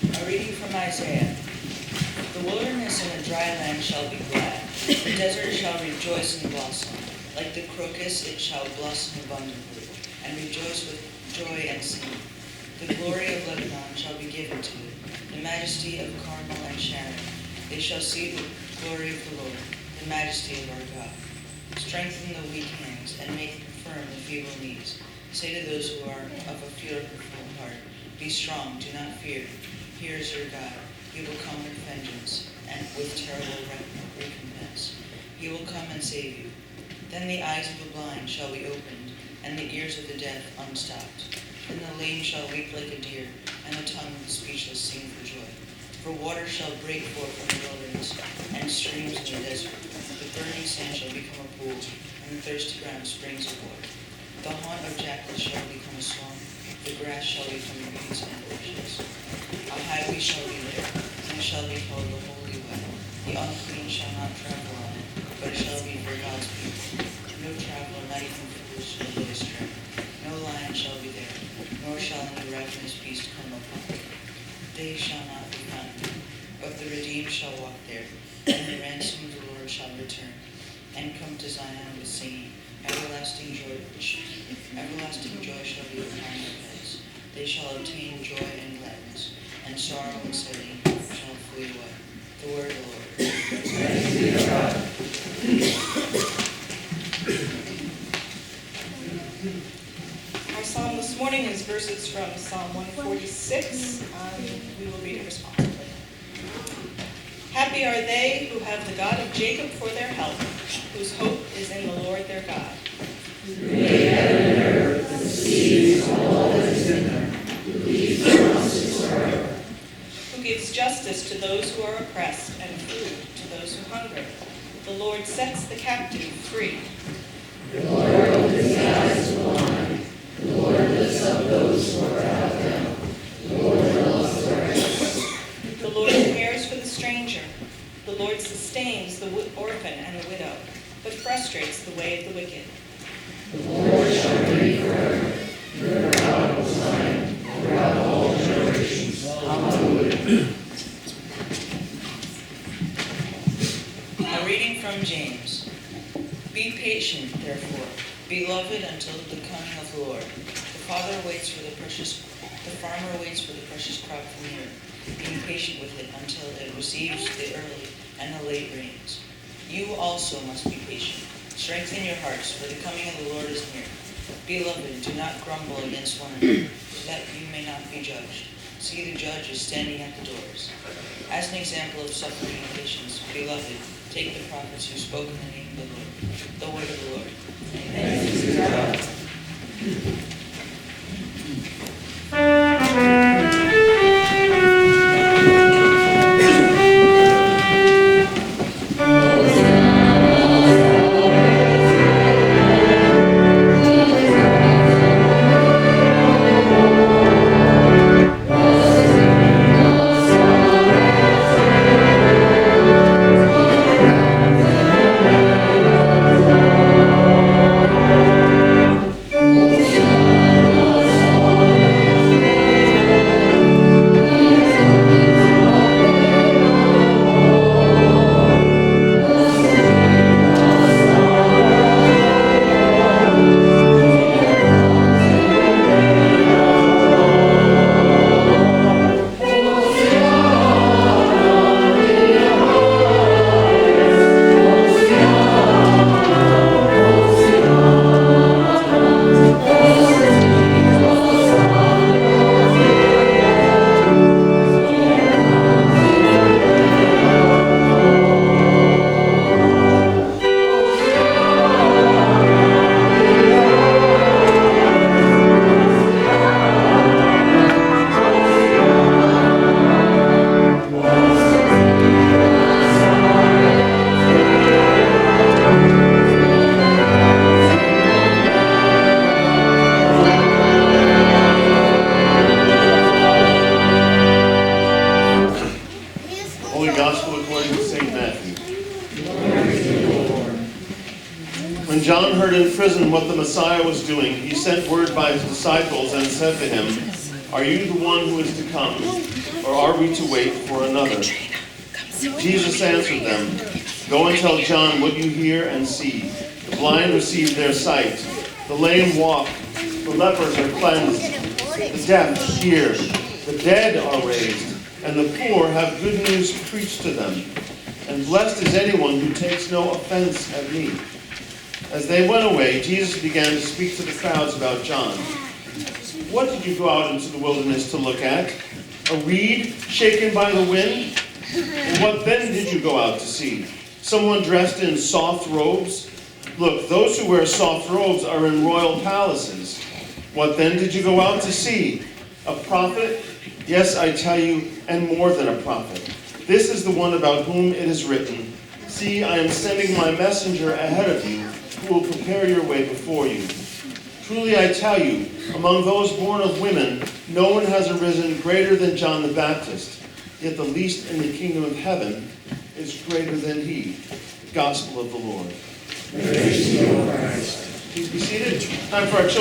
A reading from Isaiah. The wilderness and the dry land shall be glad. The desert shall rejoice and blossom. Like the crocus it shall blossom abundantly, and rejoice with joy and sing. The glory of Lebanon shall be given to it, the majesty of Carmel and Sharon. They shall see the glory of the Lord, the majesty of our God. Strengthen the weak hands, and make firm the feeble knees. Say to those who are of a fearful heart, be strong, do not fear. Here is your God. He will come with vengeance, and with terrible recompense. He will come and save you. Then the eyes of the blind shall be opened, and the ears of the deaf unstopped. Then the lame shall leap like a deer, and the tongue of the speechless sing for joy. For water shall break forth from the wilderness, and streams in the desert. The burning sand shall become a pool, and the thirsty ground springs of water. The haunt of jackals shall become a swamp, the grass shall become reeds and bushes. A highway shall be there, and it shall be called the Holy Way. The unclean shall not travel on it, but it shall be for God's people. No traveler, not even foolish, shall go astray. No lion shall be there, nor shall any ravenous beast come upon it. They shall not be found, but the redeemed shall walk there, and the ransom of the Lord shall return, and come to Zion with singing. Everlasting joy shall be upon their heads. They shall obtain joy and gladness, and sorrow and sadness shall flee away. The word of the Lord. Thanks be to God. Our psalm this morning is verses from Psalm 146. We will read it responsibly. Happy are they who have the God of Jacob for their help, whose hope is in the Lord their God. Who made heaven and earth, the seas, and all that is in them, who keeps promises forever. Who gives justice to those who are oppressed, and food to those who hunger. The Lord sets the captive free. The Lord opens the eyes of the blind. The Lord lifts up those who are bowed down. The Lord loves the righteous. The Lord cares for the stranger. The Lord sustains the orphan and the widow, but frustrates the way of the wicked. The Lord shall reign forever. Your God will shine throughout all generations. Hallelujah. A reading from James. Be patient, therefore, beloved, until the coming of the Lord. The farmer waits for the precious crop from the earth, being patient with it until it receives the early and the late rains. You also must be patient. Strengthen your hearts, for the coming of the Lord is near. Beloved, do not grumble against one another, that you may not be judged. See, the judge is standing at the doors. As an example of suffering and patience, beloved, take the prophets who spoke in the name of the Lord. The word of the Lord. Thanks be to God. When John heard in prison what the Messiah was doing, he sent word by his disciples and said to him, Are you the one who is to come, or are we to wait for another?" Jesus answered them, "Go and tell John what you hear and see. The blind receive their sight, the lame walk, the lepers are cleansed, the deaf hear, the dead are raised, and the poor have good news preached to them. And blessed is anyone who takes no offense at me." As they went away, Jesus began to speak to the crowds about John. "What did you go out into the wilderness to look at? A reed shaken by the wind? And what then did you go out to see? Someone dressed in soft robes? Look, those who wear soft robes are in royal palaces. What then did you go out to see? A prophet? Yes, I tell you, and more than a prophet. This is the one about whom it is written, 'See, I am sending my messenger ahead of you, who will prepare your way before you.' Truly I tell you, among those born of women, no one has arisen greater than John the Baptist. Yet the least in the kingdom of heaven is greater than he." The gospel of the Lord. Praise to you, Christ. Please be seated. Time for our children.